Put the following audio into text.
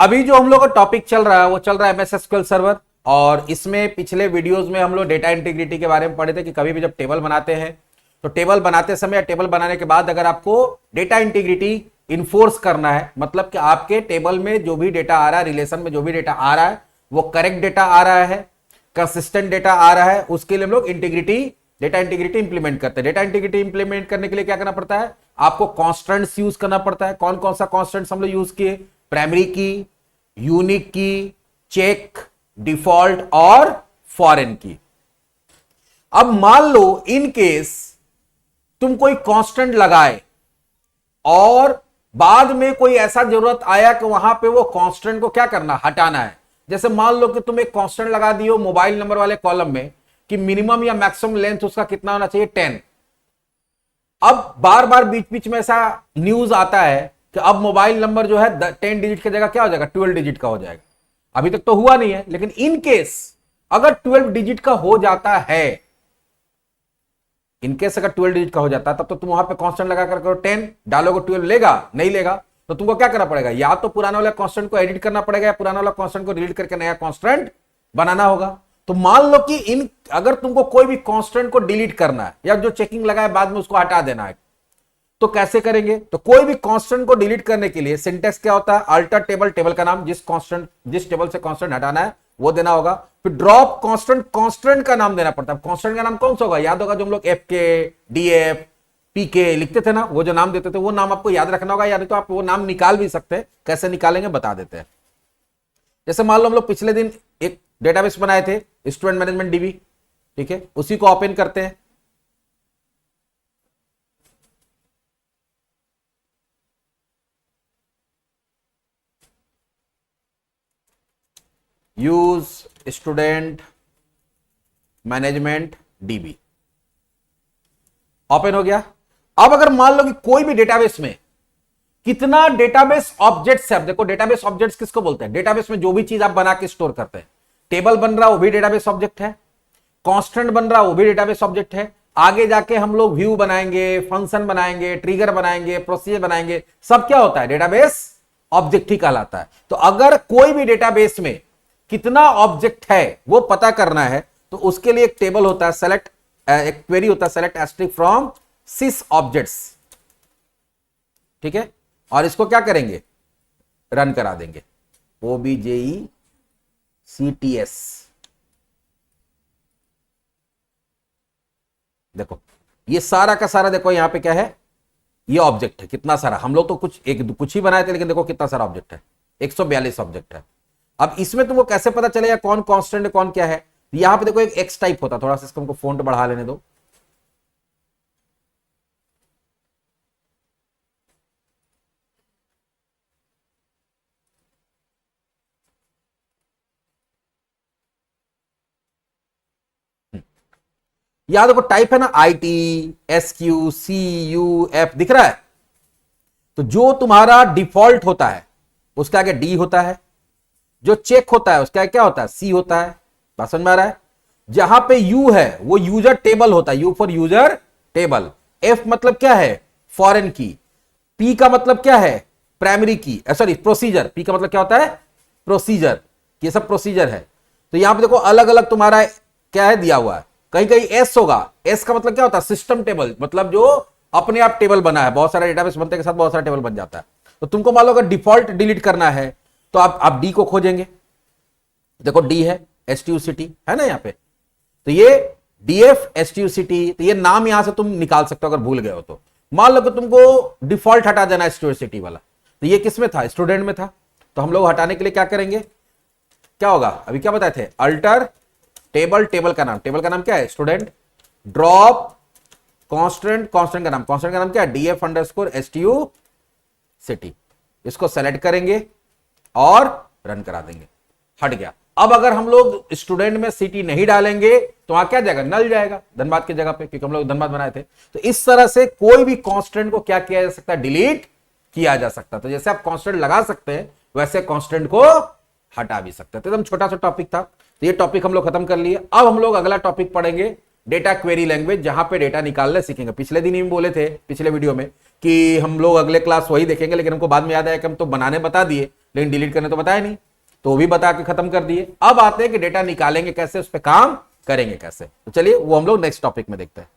अभी जो हम लोग का टॉपिक चल रहा है वो चल रहा है एमएस एसक्यूएल सर्वर। और इसमें पिछले वीडियोस में हम लोग डेटा इंटीग्रिटी के बारे में पढ़े थे कि कभी भी जब टेबल बनाते हैं तो टेबल बनाते समय या टेबल बनाने के बाद अगर आपको डेटा इंटीग्रिटी इन्फोर्स करना है, मतलब कि आपके टेबल में जो भी डेटा आ रहा है, रिलेशन में जो भी डेटा आ रहा है वो करेक्ट डेटा आ रहा है, कंसिस्टेंट डेटा आ रहा है, उसके लिए हम लोग डेटा इंटीग्रिटी इंप्लीमेंट करते हैं। डेटा इंटीग्रिटी इंप्लीमेंट करने के लिए क्या करना पड़ता है, आपको कॉन्स्टेंट्स यूज करना पड़ता है। कौन कौन सा कॉन्स्टेंट्स हम लोग यूज किए, प्राइमरी की, यूनिक की, चेक, डिफॉल्ट और फॉरेन की। अब मान लो इन केस तुम कोई कांस्टेंट लगाए और बाद में कोई ऐसा जरूरत आया कि वहां पे वो कांस्टेंट को क्या करना, हटाना है। जैसे मान लो कि तुम एक कांस्टेंट लगा दियो मोबाइल नंबर वाले कॉलम में कि मिनिमम या मैक्सिमम लेंथ उसका कितना होना चाहिए, 10। अब बार बार बीच बीच में ऐसा न्यूज आता है कि अब मोबाइल नंबर जो है 10 डिजिट की जगह क्या हो जाएगा, 12 डिजिट का हो जाएगा। अभी तक तो हुआ नहीं है, लेकिन इन केस अगर 12 डिजिट का हो जाता है, इनकेस अगर 12 डिजिट का हो जाता है, तब तो तुम वहां पे कांस्टेंट लगा कर 10 डालोगे, 12 लेगा नहीं लेगा, तो तुमको क्या करना पड़ेगा, या तो पुराना वाला कांस्टेंट को एडिट करना पड़ेगा या पुराना वाला कांस्टेंट को डिलीट करके नया कांस्टेंट बनाना होगा। तो मान लो कि अगर तुमको कोई भी कांस्टेंट को डिलीट करना है या जो चेकिंग लगा है बाद में उसको हटा देना है, तो कैसे करेंगे। तो कोई भी कांस्टेंट को डिलीट करने के लिए सिंटेक्स क्या होता है, अल्टर टेबल, टेबल का नाम, जिस टेबल से कांस्टेंट हटाना है वो देना होगा। फिर ड्रॉप कांस्टेंट का नाम देना पड़ता है। कांस्टेंट का नाम कौन सा होगा, याद होगा जो हम लोग एफ के, डीएफ, पीके लिखते थे ना, वो जो नाम देते थे वो नाम आपको याद रखना होगा, या नहीं तो आप वो नाम निकाल भी सकते हैं। कैसे निकालेंगे बता देते हैं। जैसे मान लो हम लोग पिछले दिन एक डेटाबेस बनाए थे, स्टूडेंट मैनेजमेंट डीबी, ठीक है, उसी को ओपन करते हैं। Use student management dB, open हो गया। अब अगर मान लो कि कोई भी डेटाबेस में कितना डेटाबेस ऑब्जेक्ट्स है, देखो डेटाबेस ऑब्जेक्ट्स किसको बोलते हैं, डेटाबेस में जो भी चीज आप बना के स्टोर करते हैं। टेबल बन रहा वो भी डेटाबेस ऑब्जेक्ट है, कांस्टेंट बन रहा वो भी डेटाबेस ऑब्जेक्ट है। आगे जाके हम लोग व्यू बनाएंगे, फंक्शन बनाएंगे, ट्रिगर बनाएंगे, प्रोसीजर बनाएंगे, सब क्या होता है, डेटाबेस ऑब्जेक्ट ही कहलाता है। तो अगर कोई भी डेटाबेस में कितना ऑब्जेक्ट है वो पता करना है, तो उसके लिए एक टेबल होता है, सेलेक्ट, एक क्वेरी होता है, select asterisk from sys objects, ठीक है। और इसको क्या करेंगे, रन करा देंगे, OBJECTS। देखो ये सारा का सारा, देखो यहां पे क्या है, ये ऑब्जेक्ट है, कितना सारा। हम लोग तो कुछ ही बनाए थे, लेकिन देखो कितना सारा ऑब्जेक्ट है, 142 ऑब्जेक्ट है। अब इसमें तुमको कैसे पता चलेगा कौन कांस्टेंट है कौन क्या है, यहां पे देखो एक एक्स टाइप होता है, थोड़ा सा इसको हमको फॉन्ट बढ़ा लेने दो। यहां देखो टाइप है ना, ITSQCUF दिख रहा है। तो जो तुम्हारा डिफॉल्ट होता है उसके आगे D होता है, जो चेक होता है उसका क्या होता है, C होता है। बात समझ में आ रहा है। जहां पे U है वो यूजर टेबल होता है, U for user table. F मतलब क्या है, फॉरेन की। P का मतलब क्या है, प्राइमरी की, सॉरी प्रोसीजर। P का मतलब क्या होता है, प्रोसीजर। ये सब प्रोसीजर है। तो यहां पे देखो अलग अलग तुम्हारा क्या है दिया हुआ है। कहीं कहीं S होगा, S का मतलब क्या होता है, सिस्टम टेबल, मतलब जो अपने आप टेबल बना है। बहुत सारे डेटाबेस बनते के साथ बहुत सारा टेबल बन जाता है। तो तुमको मान लो अगर डिफॉल्ट डिलीट करना है तो आप D को खोजेंगे। देखो D है, STUCT है ना यहाँ पे, तो ये DF STUCT, तो ये नाम यहां से तुम निकाल सकते हो अगर भूल गए हो तो। मान लो कि तुमको डिफॉल्ट हटा देना है STUCT वाला, तो ये किस में था, स्टूडेंट में था। तो हम लोग हटाने के लिए क्या करेंगे, क्या होगा, अभी क्या बताए थे, अल्टर टेबल, टेबल का नाम, टेबल का नाम क्या है, स्टूडेंट। ड्रॉप कांस्टेंट, कांस्टेंट का नाम क्या है, DF_STUCT। इसको सेलेक्ट करेंगे और रन करा देंगे, हट गया। अब अगर हम लोग स्टूडेंट में सिटी नहीं डालेंगे तो वहां क्या जाएगा, नल जाएगा धनबाद की जगह पे, क्योंकि हम लोग धनबाद बनाए थे। तो इस तरह से कोई भी कांस्टेंट को क्या किया जा सकता है, डिलीट किया जा सकता है। तो जैसे आप कांस्टेंट लगा सकते हैं वैसे कांस्टेंट को हटा भी सकते हैं। तो एकदम छोटा सा टॉपिक था, तो ये टॉपिक हम लोग खत्म कर लिए। अब हम लोग अगला टॉपिक पढ़ेंगे, डेटा क्वेरी लैंग्वेज, जहां पे डेटा निकालने सीखेंगे। पिछले दिन ही बोले थे, पिछले वीडियो में, कि हम लोग अगले क्लास वही देखेंगे, लेकिन हमको बाद में याद आया कि हम तो बनाने बता दिए, लेकिन डिलीट करने तो बताया नहीं, तो वो भी बता के खत्म कर दिए। अब आते हैं कि डेटा निकालेंगे कैसे, उस पर काम करेंगे कैसे। तो चलिए वो हम लोग नेक्स्ट टॉपिक में देखते हैं।